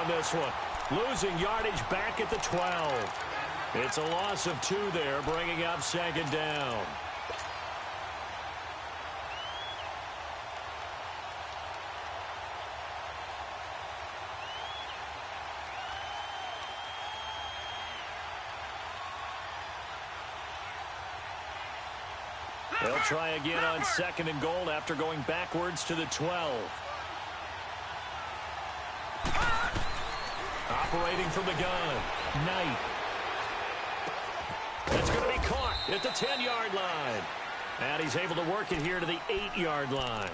on this one. Losing yardage back at the 12. It's a loss of 2 there, bringing up second down. They'll try again on 2nd and goal after going backwards to the 12. Operating from the gun, Knight. That's going to be caught at the 10-yard line. And he's able to work it here to the 8-yard line.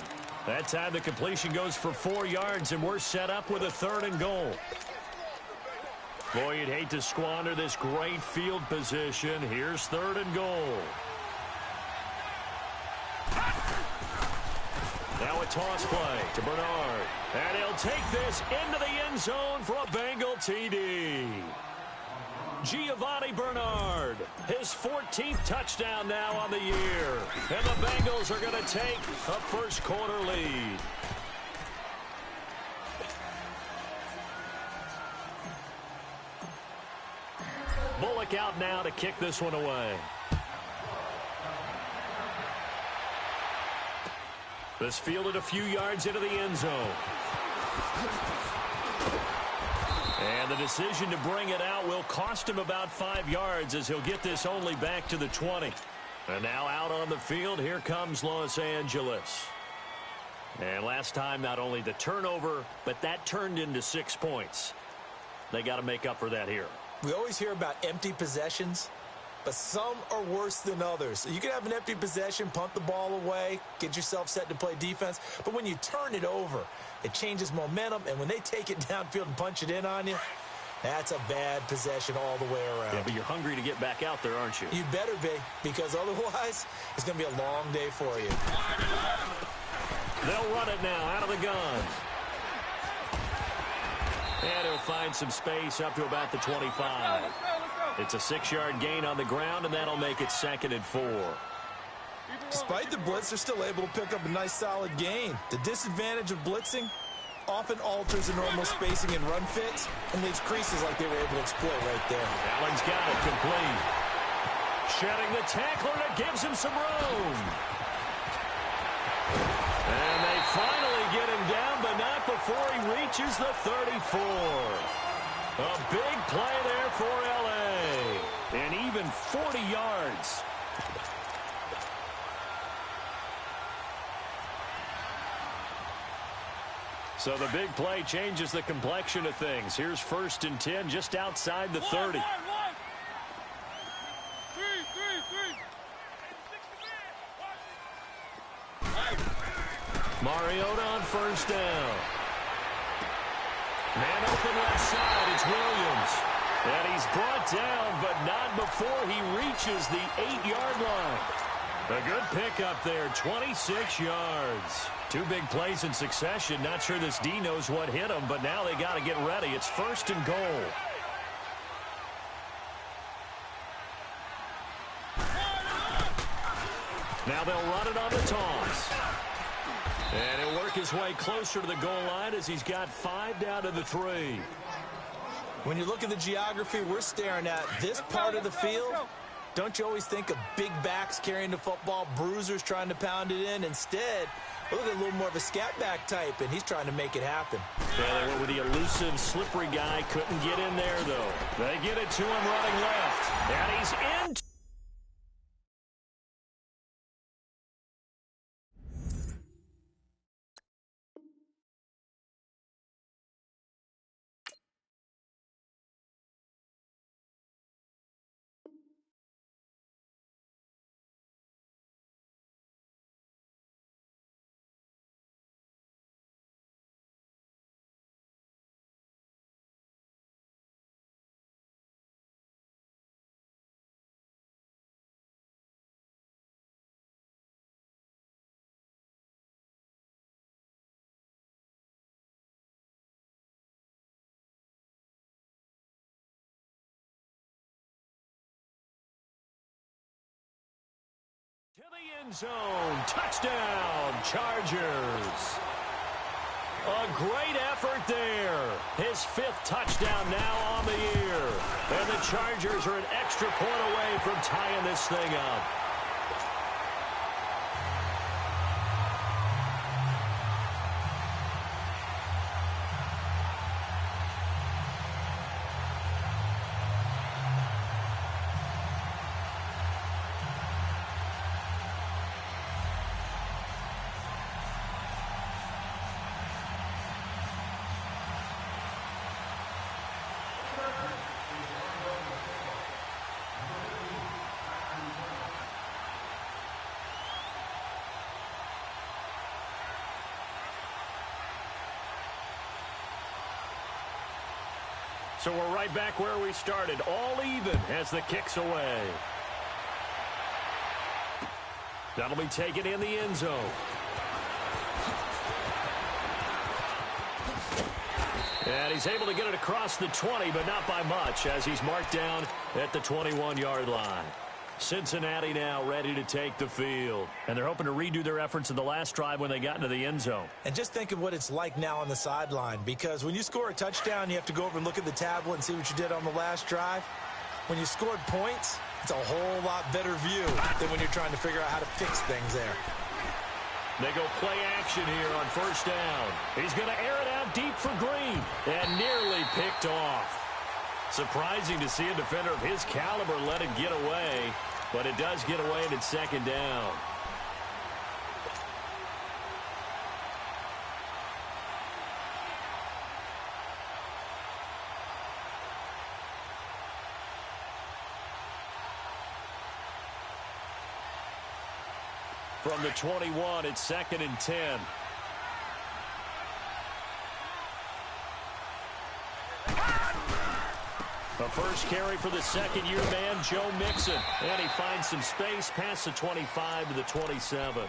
That time the completion goes for 4 yards, and we're set up with a 3rd and goal. Boy, you'd hate to squander this great field position. Here's 3rd and goal. Now a toss play to Bernard. And he'll take this into the end zone for a Bengal TD. Giovanni Bernard, his 14th touchdown now on the year. And the Bengals are going to take a first-quarter lead. Bullock out now to kick this one away. This fielded a few yards into the end zone. And the decision to bring it out will cost him about 5 yards as he'll get this only back to the 20. And now out on the field, here comes Los Angeles. And last time, not only the turnover, but that turned into 6 points. They got to make up for that here. We always hear about empty possessions, but some are worse than others. You can have an empty possession, punt the ball away, get yourself set to play defense. But when you turn it over, it changes momentum. And when they take it downfield and punch it in on you, that's a bad possession all the way around. Yeah, but you're hungry to get back out there, aren't you? You better be, because otherwise it's going to be a long day for you. They'll run it now out of the gun. And he'll find some space up to about the 25. It's a 6-yard gain on the ground, and that'll make it 2nd and 4. Despite the blitz, they're still able to pick up a nice, solid gain. The disadvantage of blitzing often alters the normal spacing and run fits and leaves creases like they were able to exploit right there. Allen's got it complete. Shedding the tackler, and it gives him some room. And they finally get him down, but not before he reaches the 34. A big play there for L.A. And even 40 yards. So the big play changes the complexion of things. Here's 1st and 10 just outside the 30. Mariota on 1st down. Man open left side, it's Williams. And he's brought down, but not before he reaches the 8-yard line. A good pickup there, 26 yards. 2 big plays in succession. Not sure this D knows what hit him, but now they got to get ready. It's 1st and goal. Now they'll run it on the toss. And he'll work his way closer to the goal line as he's got 5 down to the 3. When you look at the geography we're staring at, this part of the field, don't you always think of big backs carrying the football, bruisers trying to pound it in? Instead, look at a little more of a scat back type, and he's trying to make it happen. Yeah, they went with the elusive, slippery guy. Couldn't get in there, though. They get it to him running left. And he's in. To the end zone. Touchdown, Chargers. A great effort there. His 5th touchdown now on the year. And the Chargers are an extra point away from tying this thing up. So we're right back where we started, all even as the kick's away. That'll be taken in the end zone. And he's able to get it across the 20, but not by much, as he's marked down at the 21-yard line. Cincinnati now ready to take the field. And they're hoping to redo their efforts in the last drive when they got into the end zone. And just think of what it's like now on the sideline, because when you score a touchdown, you have to go over and look at the tablet and see what you did on the last drive. When you scored points, it's a whole lot better view than when you're trying to figure out how to fix things there. They go play action here on first down. He's going to air it out deep for Green, and nearly picked off. Surprising to see a defender of his caliber let it get away, but it does get away and it's second down. From the 21, it's 2nd and 10. A first carry for the second-year man, Joe Mixon. And he finds some space past the 25 to the 27.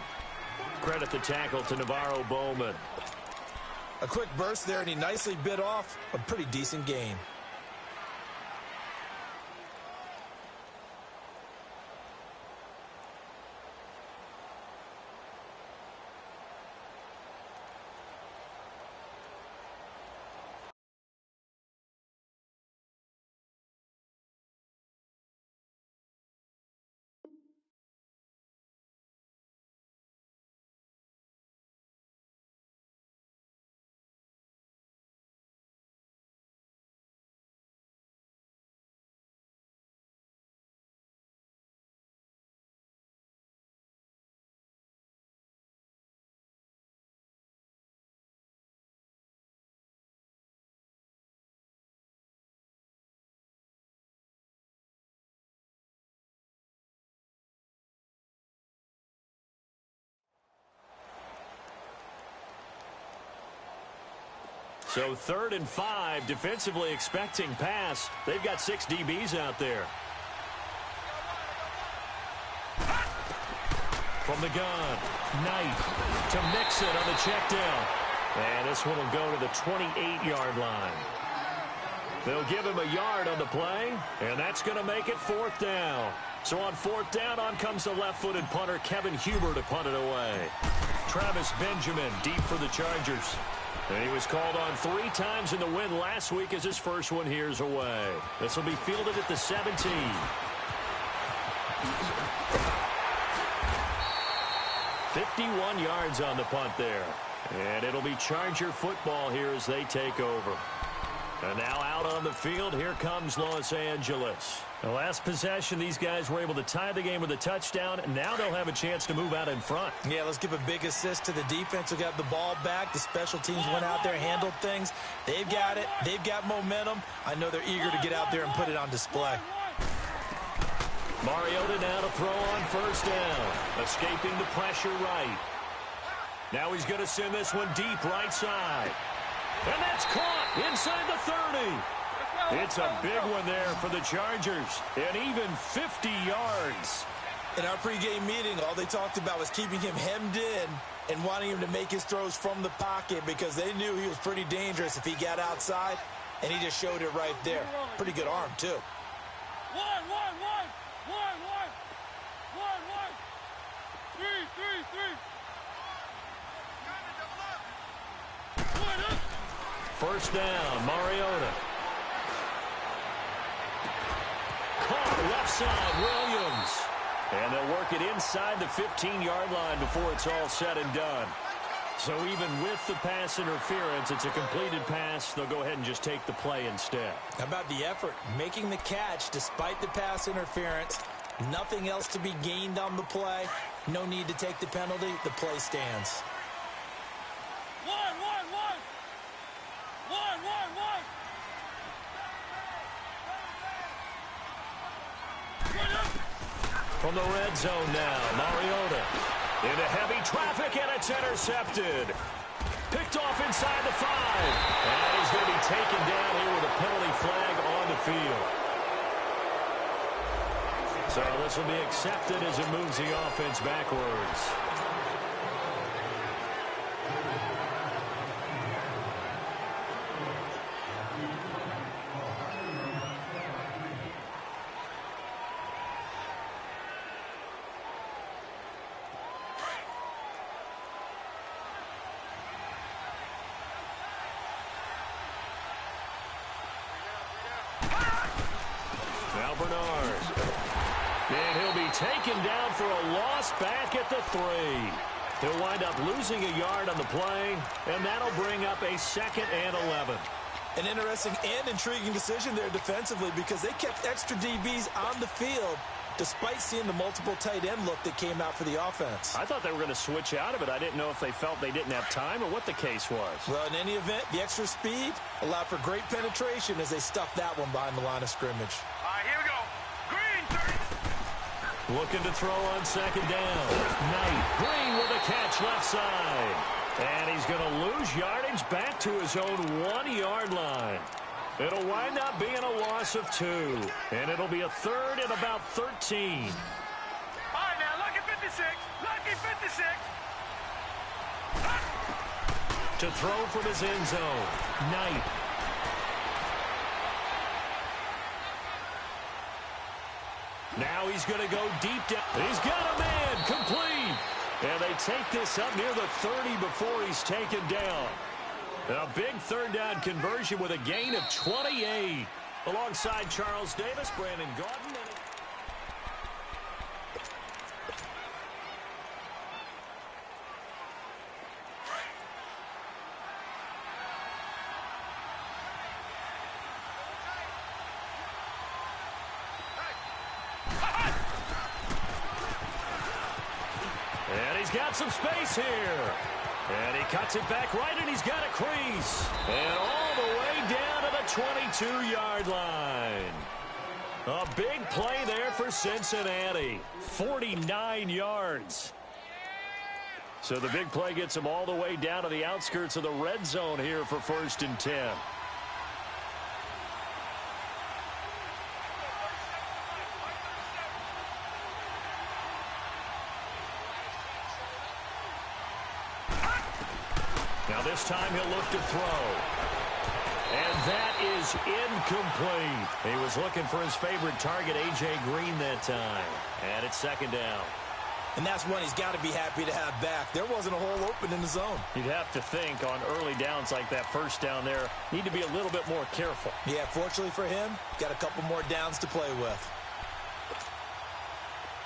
Credit the tackle to Navarro Bowman. A quick burst there, and he nicely bit off a pretty decent gain. So 3rd and 5, defensively expecting pass. They've got 6 DBs out there. From the gun, Knight to Mixon on the check down. And this one will go to the 28-yard line. They'll give him a yard on the play, and that's going to make it 4th down. So on 4th down, on comes the left-footed punter, Kevin Huber, to punt it away. Travis Benjamin deep for the Chargers. And he was called on 3 times in the win last week as his first one here's away. This will be fielded at the 17. 51 yards on the punt there. And it'll be Charger football here as they take over. And now out on the field, here comes Los Angeles. The last possession, these guys were able to tie the game with a touchdown, and now they'll have a chance to move out in front. Yeah, let's give a big assist to the defense who got the ball back. The special teams went out there, handled things. They've got it. They've got momentum. I know they're eager to get out there and put it on display. Mariota now to throw on first down, escaping the pressure right. Now he's going to send this one deep right side. And that's caught inside the 30. It's a big one there for the Chargers, and even 50 yards. In our pregame meeting, all they talked about was keeping him hemmed in and wanting him to make his throws from the pocket because they knew he was pretty dangerous if he got outside, and he just showed it right there. Pretty good arm, too. One. 3. First down, Mariota. Caught left side, Williams. And they'll work it inside the 15-yard line before it's all said and done. So even with the pass interference, it's a completed pass. They'll go ahead and just take the play instead. How about the effort? Making the catch despite the pass interference. Nothing else to be gained on the play. No need to take the penalty. The play stands. From the red zone now, Mariota into heavy traffic, and it's intercepted. Picked off inside the 5. And he's going to be taken down here with a penalty flag on the field. So this will be accepted as it moves the offense backwards. And he'll be taken down for a loss back at the 3. He'll wind up losing a yard on the play, and that'll bring up a 2nd and 11. An interesting and intriguing decision there defensively because they kept extra DBs on the field despite seeing the multiple tight end look that came out for the offense. I thought they were going to switch out of it. I didn't know if they felt they didn't have time or what the case was. Well, in any event, the extra speed allowed for great penetration as they stuffed that one behind the line of scrimmage. All right, here we go. Green, 30. Looking to throw on 2nd down. Knight, Green with a catch left side. And he's going to lose yardage back to his own 1-yard line. It'll wind up being a loss of 2. And it'll be a 3rd and about 13. All right, now, lucky 56. Lucky 56. To throw from his end zone. Knight. Now he's going to go deep down. He's got a man complete. And they take this up near the 30 before he's taken down. A big 3rd down conversion with a gain of 28. Alongside Charles Davis, Brandon Gaudin. And he's got some space here. And he cuts it back right, and he's got a crease. And all the way down to the 22-yard line. A big play there for Cincinnati. 49 yards. So the big play gets him all the way down to the outskirts of the red zone here for 1st and 10. Now this time he'll look to throw. And that is incomplete. He was looking for his favorite target, A.J. Green, that time. And it's 2nd down. And that's one he's got to be happy to have back. There wasn't a hole open in the zone. You'd have to think on early downs like that 1st down there, need to be a little bit more careful. Yeah, fortunately for him, got a couple more downs to play with.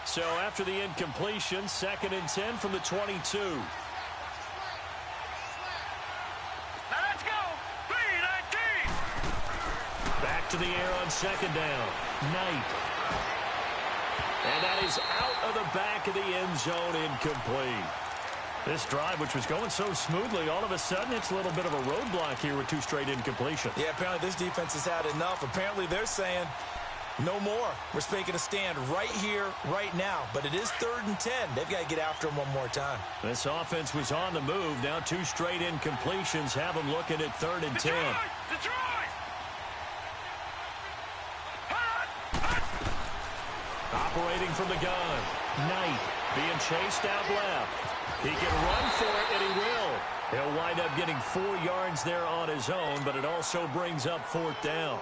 So after the incompletion, 2nd and 10 from the 22. To the air on 2nd down. Knight. And that is out of the back of the end zone, incomplete. This drive, which was going so smoothly, all of a sudden it's a little bit of a roadblock here with 2 straight incompletions. Yeah, apparently this defense has had enough. Apparently they're saying no more. We're making a stand right here, right now. But it is 3rd and 10. They've got to get after him one more time. This offense was on the move. Now 2 straight incompletions have them looking at 3rd and 10. Detroit! Operating from the gun. Knight being chased out left. He can run for it, and he will. He'll wind up getting 4 yards there on his own, but it also brings up 4th down.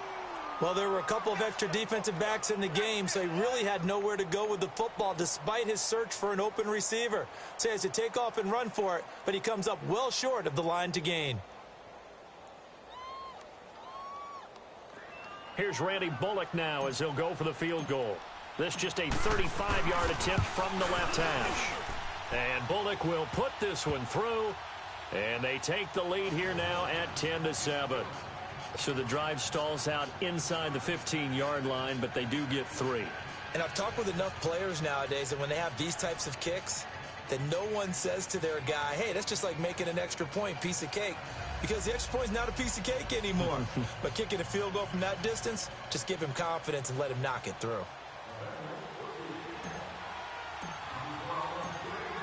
Well, there were a couple of extra defensive backs in the game, so he really had nowhere to go with the football despite his search for an open receiver. So he has to take off and run for it, but he comes up well short of the line to gain. Here's Randy Bullock now as he'll go for the field goal. This just a 35-yard attempt from the left hash. And Bullock will put this one through. And they take the lead here now at 10-7. So the drive stalls out inside the 15-yard line, but they do get 3. And I've talked with enough players nowadays that when they have these types of kicks, that no one says to their guy, hey, that's just like making an extra point, piece of cake. Because the extra point is not a piece of cake anymore. But kicking a field goal from that distance, just give him confidence and let him knock it through.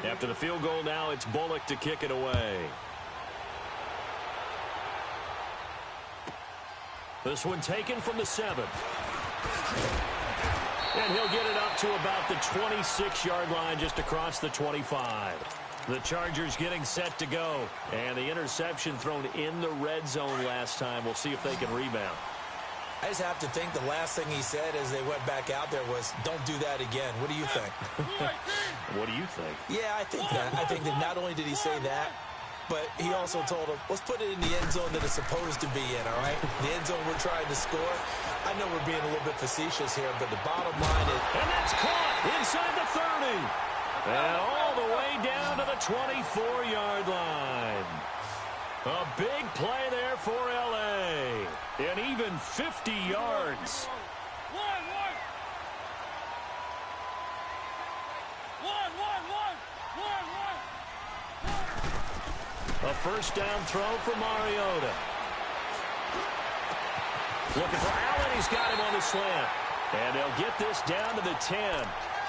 After the field goal now, it's Bullock to kick it away. This one taken from the 7. And he'll get it up to about the 26-yard line just across the 25. The Chargers getting set to go. And the interception thrown in the red zone last time. We'll see if they can rebound. I just have to think the last thing he said as they went back out there was, don't do that again. What do you think? What do you think? Yeah, I think that. I think that not only did he say that, but he also told him, let's put it in the end zone that it's supposed to be in, all right? The end zone we're trying to score. I know we're being a little bit facetious here, but the bottom line is... And that's caught inside the 30. And all the way down to the 24-yard line. A big play there for L.A. And even 50 yards. A first down throw for Mariota. Looking for Allen. He's got him on the slant. And they'll get this down to the 10.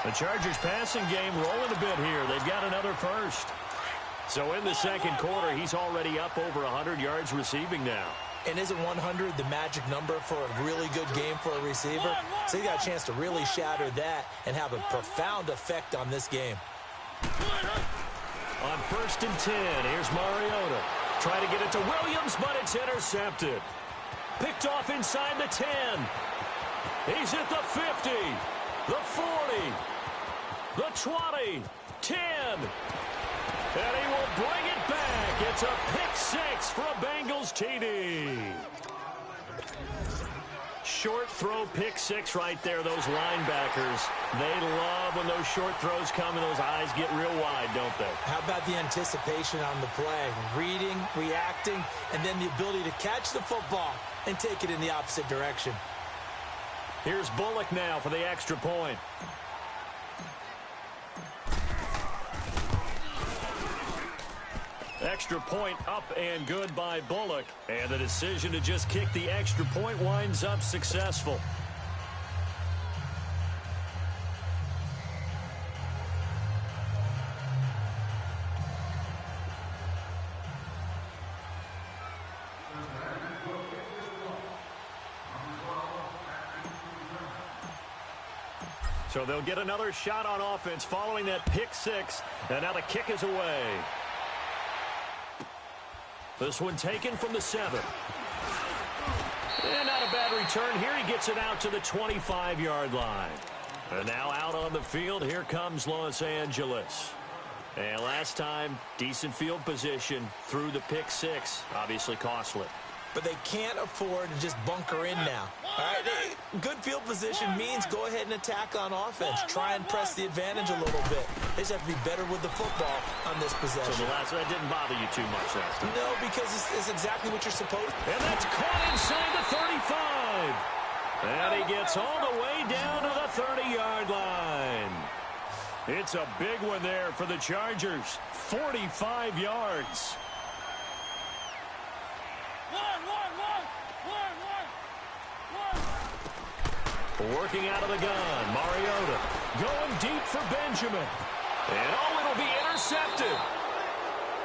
The Chargers passing game rolling a bit here. They've got another first. So in the second quarter, he's already up over 100 yards receiving now. And isn't 100 the magic number for a really good game for a receiver? So he got a chance to really shatter that and have a profound effect on this game. On 1st and 10, here's Mariota. Trying to get it to Williams, but it's intercepted. Picked off inside the 10. He's at the 50, the 40, the 20, 10. And he will bring it back. It's a pick 6 for a Bengals TD. Short throw pick 6 right there. Those linebackers, they love when those short throws come and those eyes get real wide, don't they? How about the anticipation on the play? Reading, reacting, and then the ability to catch the football and take it in the opposite direction. Here's Bullock now for the extra point. Extra point up and good by Bullock. And the decision to just kick the extra point winds up successful. So they'll get another shot on offense following that pick 6. And now the kick is away. This one taken from the 7. And not a bad return here. He gets it out to the 25-yard line. And now out on the field, here comes Los Angeles. And last time, decent field position through the pick 6. Obviously costly. But they can't afford to just bunker in now. All right, good field position means go ahead and attack on offense. Try and press the advantage a little bit. They just have to be better with the football on this possession. So that didn't bother you too much last time? No, because it's exactly what you're supposed to. And that's caught inside the 35. And he gets all the way down to the 30-yard line. It's a big one there for the Chargers. 45 yards. Working out of the gun, Mariota going deep for Benjamin. And it'll be intercepted.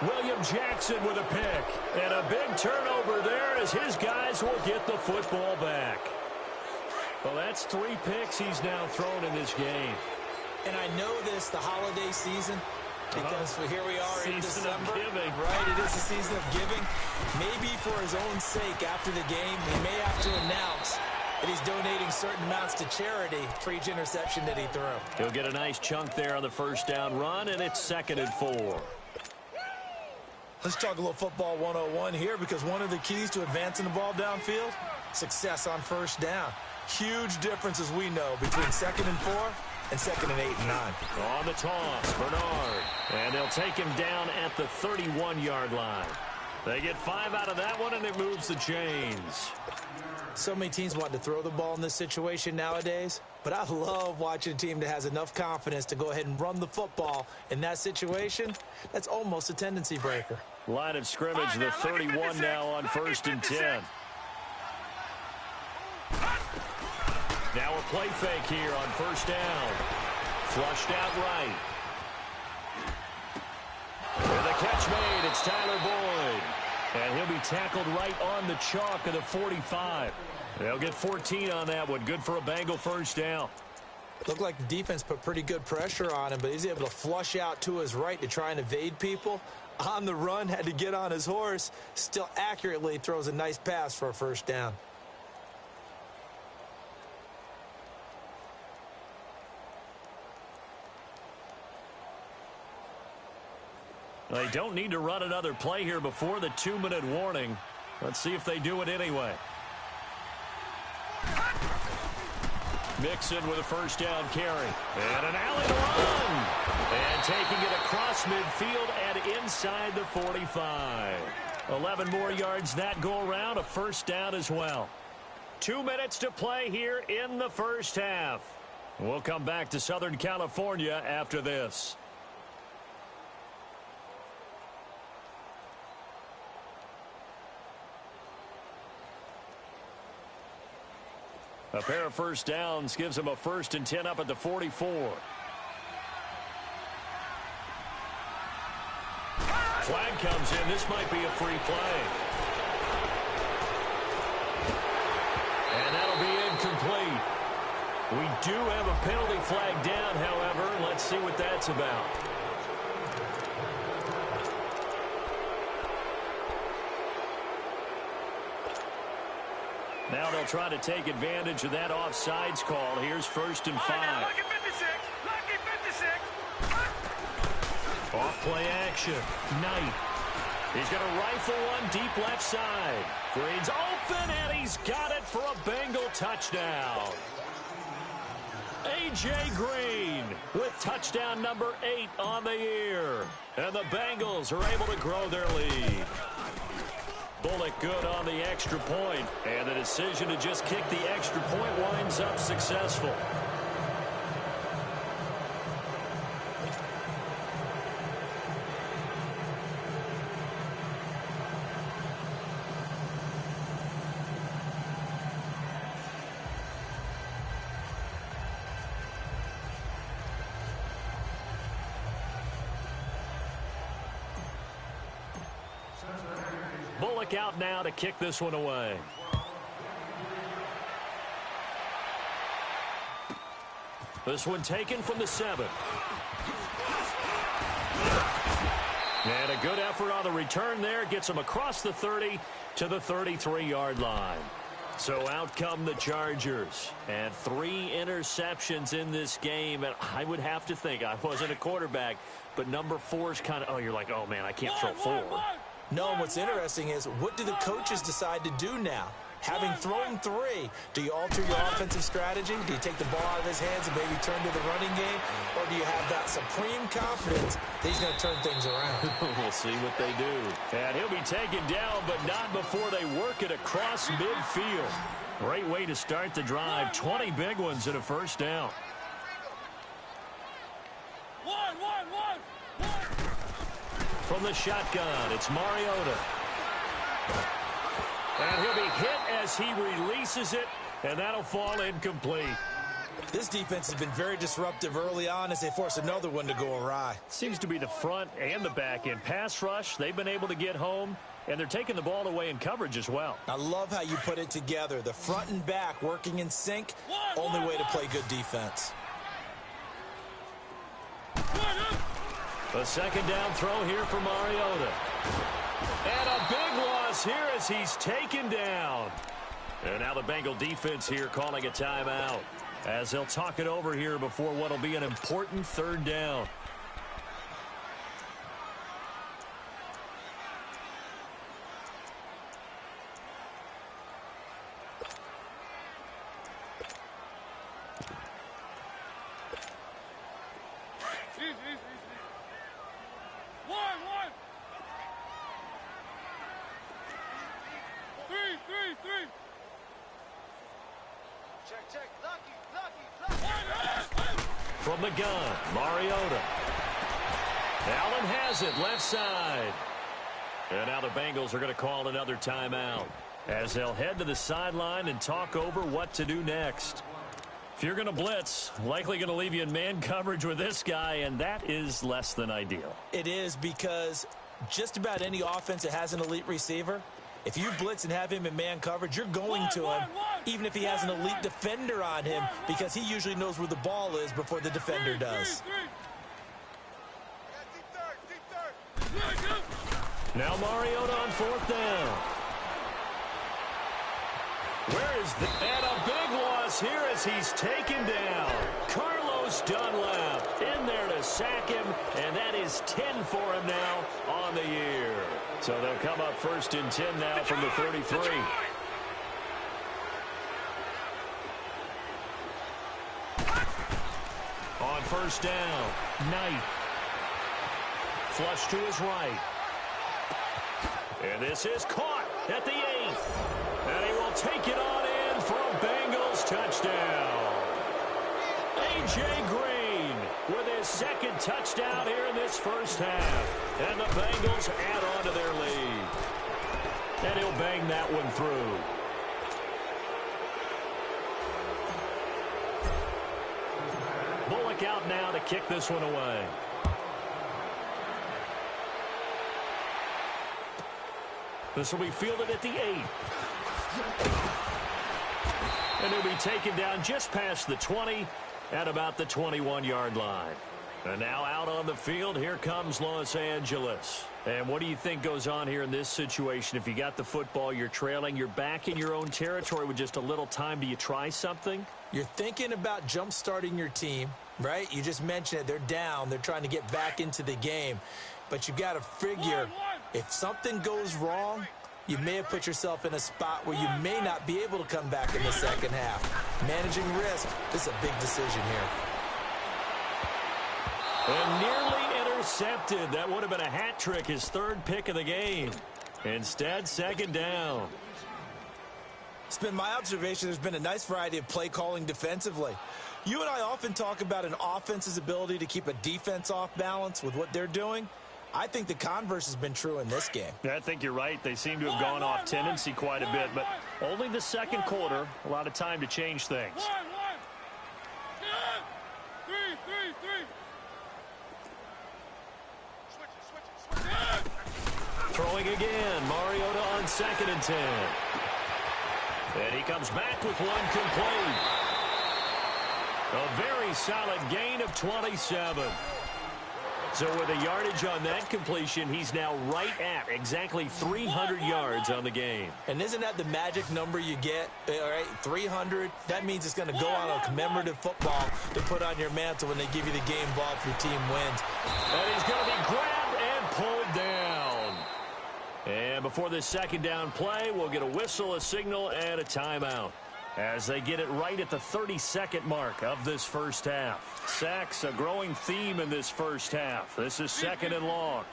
William Jackson with a pick. And a big turnover there as his guys will get the football back. Well, that's 3 picks he's now thrown in this game. And I know this, the holiday season, because here we are in December. Of giving. Right, it is the season of giving. Maybe for his own sake after the game, he may have to announce that he's donating certain amounts to charity for each interception that he threw. He'll get a nice chunk there on the first down run, and it's 2nd and 4. Let's talk a little football 101 here, because one of the keys to advancing the ball downfield, success on first down. Huge difference, as we know, between 2nd and 4 and 2nd and 8 and 9. On the toss, Bernard. And they'll take him down at the 31-yard line. They get 5 out of that one, and it moves the chains. So many teams want to throw the ball in this situation nowadays, but I love watching a team that has enough confidence to go ahead and run the football in that situation. That's almost a tendency breaker. Line of scrimmage, the 31 now on 1st and 10. Now a play fake here on 1st down. Flushed out right. And the catch made, it's Tyler Boyd. And he'll be tackled right on the chalk of the 45. They'll get 14 on that one. Good for a Bengal 1st down. Looked like the defense put pretty good pressure on him, but he's able to flush out to his right to try and evade people. On the run, had to get on his horse. Still accurately throws a nice pass for a 1st down. They don't need to run another play here before the 2-minute warning. Let's see if they do it anyway. Mixon with a 1st down carry. And an alley to run. And taking it across midfield and inside the 45. 11 more yards that go around, a 1st down as well. 2 minutes to play here in the 1st half. We'll come back to Southern California after this. A pair of 1st downs gives them a 1st and 10 up at the 44. Flag comes in. This might be a free play. And that'll be incomplete. We do have a penalty flag down, however. Let's see what that's about. Now they'll try to take advantage of that offsides call. Here's 1st and 5. Lucky 56. Lucky 56. Off play action. Knight. He's going to rifle one deep left side. Green's open, and he's got it for a Bengal touchdown. A.J. Green with touchdown number 8 on the year. And the Bengals are able to grow their lead. Bullock good on the extra point, and the decision to just kick the extra point winds up successful. Bullock out now to kick this one away. This one taken from the 7. And a good effort on the return there. Gets him across the 30 to the 33-yard line. So out come the Chargers. And 3 interceptions in this game. And I would have to think, I wasn't a quarterback, but number 4 is kind of, oh, you're like, oh, man, I can't throw 4. No, and what's interesting is, what do the coaches decide to do now? Having thrown 3, do you alter your offensive strategy? Do you take the ball out of his hands and maybe turn to the running game? Or do you have that supreme confidence that he's going to turn things around? We'll see what they do. And he'll be taken down, but not before they work it across midfield. Great way to start the drive. 20 big ones and a 1st down. From the shotgun, it's Mariota. And he'll be hit as he releases it, and that'll fall incomplete. This defense has been very disruptive early on as they force another one to go awry. Seems to be the front and the back end. Pass rush, they've been able to get home, and they're taking the ball away in coverage as well. I love how you put it together. The front and back working in sync, only way to play good defense. A 2nd down throw here for Mariota. And a big loss here as he's taken down. And now the Bengal defense here calling a timeout as they'll talk it over here before what will be an important 3rd down. Check. Lucky. From the gun, Mariota. Allen has it, left side. And now the Bengals are going to call another timeout as they'll head to the sideline and talk over what to do next. If you're going to blitz, likely going to leave you in man coverage with this guy, and that is less than ideal. It is, because just about any offense that has an elite receiver, if you blitz and have him in man coverage, you're going to him, even if he has an elite defender on him, because he usually knows where the ball is before the defender does. Now Mariota on fourth down. Where is that? And a big loss here as he's taken down. Carlos Dunlap in there to sack him, and that is 10 for him now on the year. So they'll come up first and 10 now from the 33. On first down, Knight. Flush to his right. And this is caught at the 8. And he will take it on in for a Bengals touchdown. A.J. Green with his second touchdown here in this first half. And the Bengals add on to their lead. And he'll bang that one through. Bullock out now to kick this one away. This will be fielded at the 8. And he'll be taken down just past the 20 at about the 21-yard line. And now out on the field, here comes Los Angeles. And what do you think goes on here in this situation? If you got the football, you're trailing, you're back in your own territory with just a little time. Do you try something? You're thinking about jump-starting your team, right? You just mentioned it. They're down. They're trying to get back into the game. But you've got to figure, if something goes wrong, you may have put yourself in a spot where you may not be able to come back in the second half. Managing risk, this is a big decision here. And nearly intercepted. That would have been a hat trick, his third pick of the game. Instead, second down. It's been my observation there's been a nice variety of play calling defensively. You and I often talk about an offense's ability to keep a defense off balance with what they're doing. I think the converse has been true in this game. I think you're right. They seem to have gone off tendency quite a bit, but only the second quarter, a lot of time to change things. Throwing again, Mariota on 2nd and 10. And he comes back with one complete. A very solid gain of 27. So with a yardage on that completion, he's now right at exactly 300 yards on the game. And isn't that the magic number you get? All right, 300. That means it's going to go on a commemorative football to put on your mantle when they give you the game ball if your team wins. And he's going to be grabbed and pulled down. And before this second down play, we'll get a whistle, a signal, and a timeout as they get it right at the 32nd mark of this first half. Sacks, a growing theme in this first half. This is 2nd and long.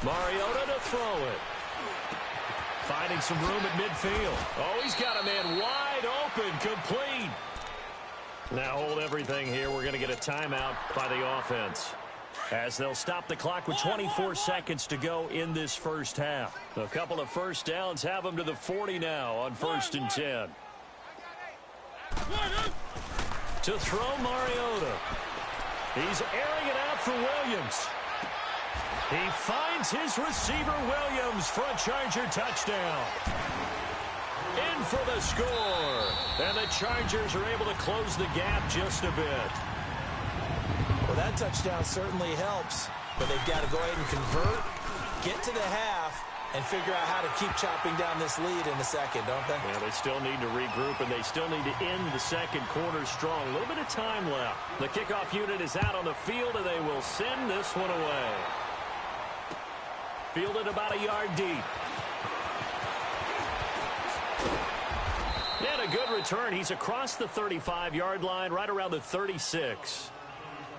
Mariota to throw it. Finding some room at midfield. Oh, he's got a man wide open, complete. Now hold everything here. We're going to get a timeout by the offense, as they'll stop the clock with 24 seconds to go in this first half. A couple of first downs have them to the 40 now on 1st and 10. To throw Mariota. He's airing it out for Williams. He finds his receiver Williams for a Charger touchdown. In for the score. And the Chargers are able to close the gap just a bit. Well, that touchdown certainly helps, but they've got to go ahead and convert, get to the half, and figure out how to keep chopping down this lead in the second, don't they? Yeah, they still need to regroup, and they still need to end the second quarter strong. A little bit of time left. The kickoff unit is out on the field, and they will send this one away. Fielded about a yard deep. And a good return. He's across the 35-yard line, right around the 36.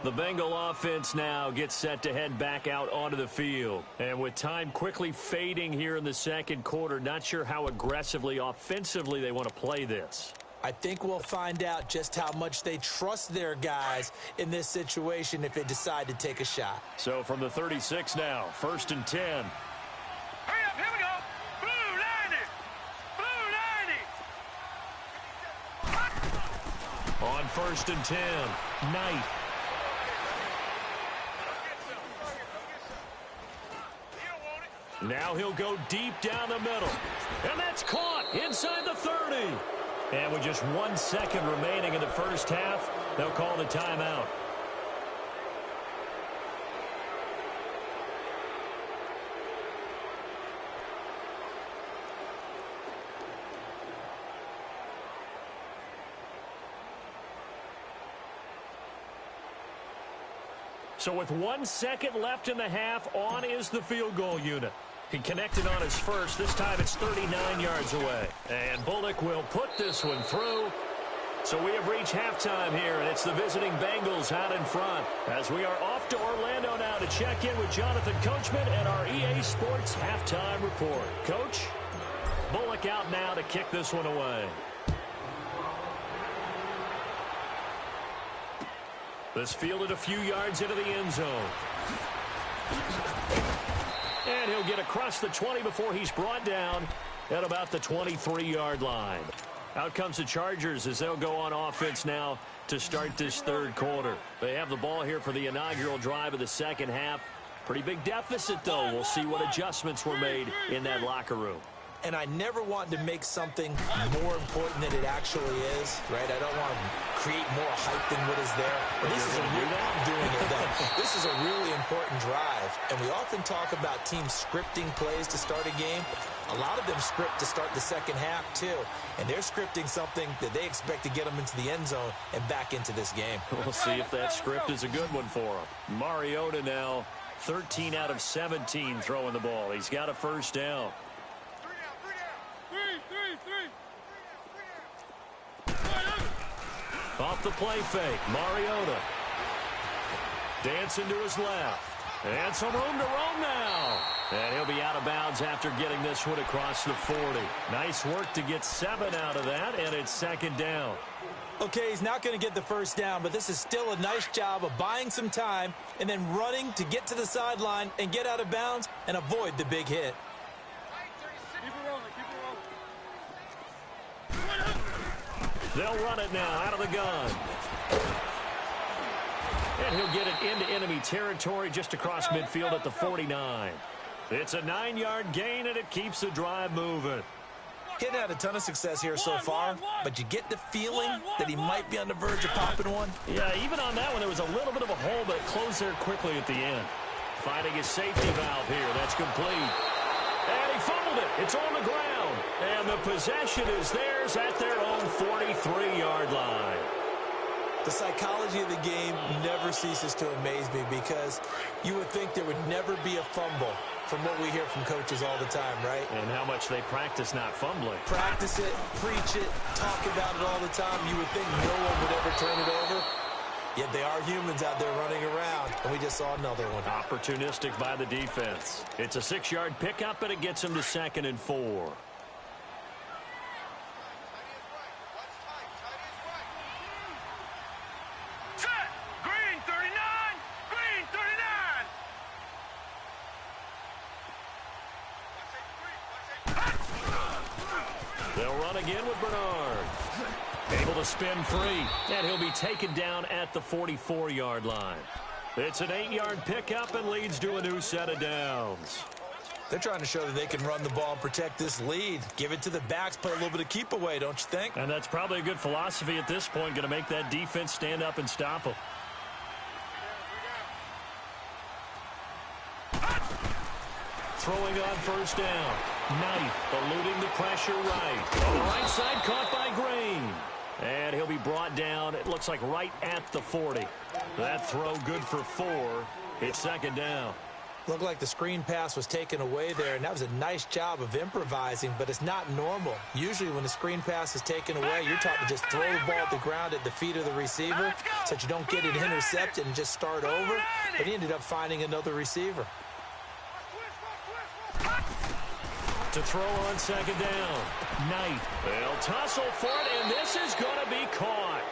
The Bengal offense now gets set to head back out onto the field. And with time quickly fading here in the second quarter, not sure how aggressively, offensively they want to play this. I think we'll find out just how much they trust their guys in this situation if they decide to take a shot. So from the 36 now, 1st and 10. Hurry up, here we go. Blue line it. Blue line it. On 1st and 10, Knight. Now he'll go deep down the middle. And that's caught inside the 30. And with just 1 second remaining in the first half, they'll call the timeout. So with 1 second left in the half, on is the field goal unit. He connected on his first. This time it's 39 yards away. And Bullock will put this one through. So we have reached halftime here, and it's the visiting Bengals out in front. As we are off to Orlando now to check in with Jonathan Coachman and our EA Sports halftime report. Coach, Bullock out now to kick this one away. This fielded a few yards into the end zone. And he'll get across the 20 before he's brought down at about the 23-yard line. Out comes the Chargers as they'll go on offense now to start this third quarter. They have the ball here for the inaugural drive of the second half. Pretty big deficit, though. We'll see what adjustments were made in that locker room. And I never want to make something more important than it actually is, right? I don't want to create more hype than what is there. But this is This is a really important drive. And we often talk about teams scripting plays to start a game. A lot of them script to start the second half, too. And they're scripting something that they expect to get them into the end zone and back into this game. We'll see if that script is a good one for them. Mariota now 13 out of 17 throwing the ball. He's got a first down. Off the play fake, Mariota. Dancing to his left. And some room to roam now. And he'll be out of bounds after getting this one across the 40. Nice work to get 7 out of that, and it's second down. Okay, he's not going to get the first down, but this is still a nice job of buying some time and then running to get to the sideline and get out of bounds and avoid the big hit. They'll run it now out of the gun. And he'll get it into enemy territory just across midfield at the 49. It's a 9-yard gain, and it keeps the drive moving. He's had a ton of success here so far, but you get the feeling that he might be on the verge of popping one. Yeah, even on that one, there was a little bit of a hole, but it closed there quickly at the end. Finding his safety valve here. That's complete. And he fumbled it. It's on the ground. And the possession is theirs at their own 43-yard line. The psychology of the game never ceases to amaze me because you would think there would never be a fumble from what we hear from coaches all the time, right? And how much they practice not fumbling. Practice it, preach it, talk about it all the time. You would think no one would ever turn it over. Yet they are humans out there running around, and we just saw another one. Opportunistic by the defense. It's a 6-yard pickup, and it gets them to 2nd and 4. Set. Green 39. Green 39. They'll run again with Bernard. Able to spin free, and he'll be taken down at the 44-yard line. It's an 8-yard pickup and leads to a new set of downs. They're trying to show that they can run the ball and protect this lead. Give it to the backs, put a little bit of keep away, don't you think? And that's probably a good philosophy at this point, going to make that defense stand up and stop them. Throwing on first down. Knight eluding the pressure right. On the right side, caught by Green. And he'll be brought down, it looks like right at the 40. That throw good for 4. It's second down. Looked like the screen pass was taken away there, and that was a nice job of improvising, but it's not normal. Usually when the screen pass is taken away, you're taught to just throw the ball at the ground at the feet of the receiver so that you don't get it intercepted and just start over. But he ended up finding another receiver. To throw on second down. Knight. They'll tussle for it, and this is going to be caught.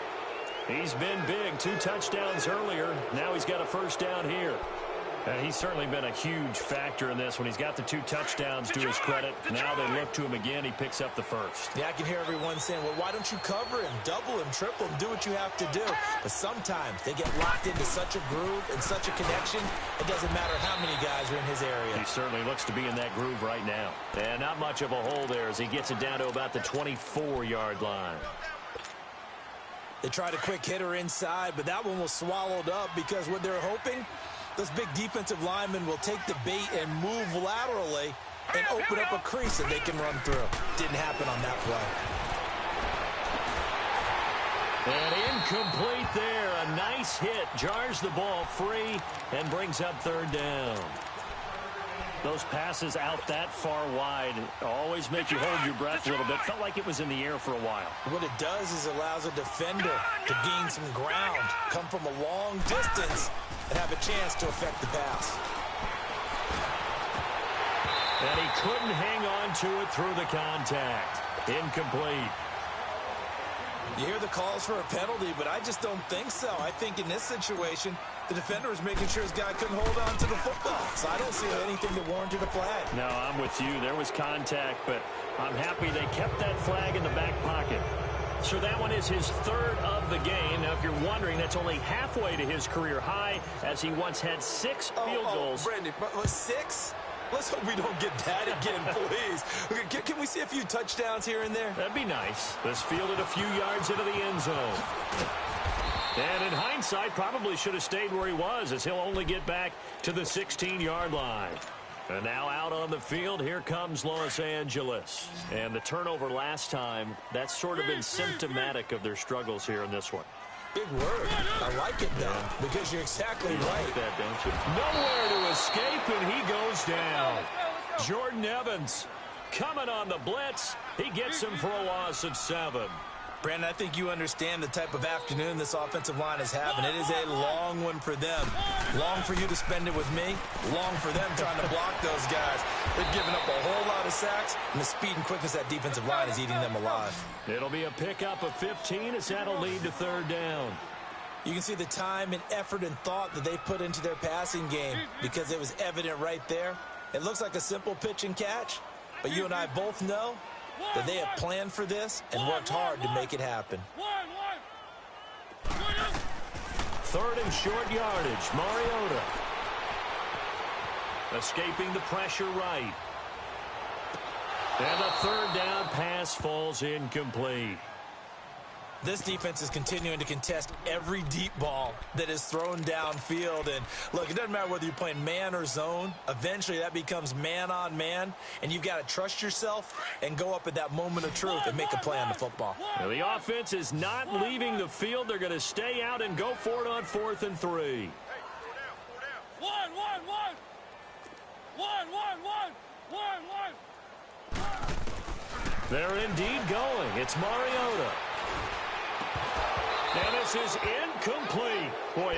He's been big. 2 touchdowns earlier. Now he's got a first down here. He's certainly been a huge factor in this when he's got the 2 touchdowns to his credit. Now they look to him again. He picks up the first. Yeah, I can hear everyone saying, well, why don't you cover him, double him, triple him, do what you have to do. But sometimes they get locked into such a groove and such a connection, it doesn't matter how many guys are in his area. He certainly looks to be in that groove right now. And not much of a hole there as he gets it down to about the 24-yard line. They tried a quick hitter inside, but that one was swallowed up because what they're hoping, those big defensive linemen will take the bait and move laterally and open up a crease that they can run through. Didn't happen on that play. And incomplete there. A nice hit. Jars the ball free and brings up third down. Those passes out that far wide always make you hold your breath a little bit. Felt like it was in the air for a while. What it does is allows a defender to gain some ground, come from a long distance, and have a chance to affect the pass. And he couldn't hang on to it through the contact. Incomplete. You hear the calls for a penalty, but I just don't think so. I think in this situation, the defender was making sure his guy couldn't hold on to the football. So I don't see anything that warranted a flag. No, I'm with you. There was contact, but I'm happy they kept that flag in the back pocket. So that one is his 3rd of the game. Now, if you're wondering, that's only halfway to his career high, as he once had 6 field goals. Brandon, 6? Let's hope we don't get that again, please. Okay, can we see a few touchdowns here and there? That'd be nice. This fielded a few yards into the end zone. And in hindsight, probably should have stayed where he was, as he'll only get back to the 16-yard line. And now out on the field, here comes Los Angeles. And the turnover last time, that's sort of been symptomatic of their struggles here in this one. Big word. I like it, though, because you're exactly right. Like that, don't you? Nowhere to escape, and he goes down. Jordan Evans coming on the blitz. He gets him for a loss of 7. Brandon, I think you understand the type of afternoon this offensive line is having. It is a long one for them. Long for you to spend it with me. Long for them trying to block those guys. They've given up a whole lot of sacks, and the speed and quickness of that defensive line is eating them alive. It'll be a pickup of 15 as that'll lead to third down. You can see the time and effort and thought that they put into their passing game because it was evident right there. It looks like a simple pitch and catch, but you and I both know that they have planned for this and worked hard to make it happen. 3rd and short yardage. Mariota escaping the pressure right. And the 3rd down pass falls incomplete. This defense is continuing to contest every deep ball that is thrown downfield. And look, it doesn't matter whether you're playing man or zone. Eventually that becomes man on man, and you've got to trust yourself and go up at that moment of truth and make a play on the football. Now, the offense is not leaving the field. They're going to stay out and go for it on 4th and 3. They're indeed going. It's Mariota. And this is incomplete. Boy,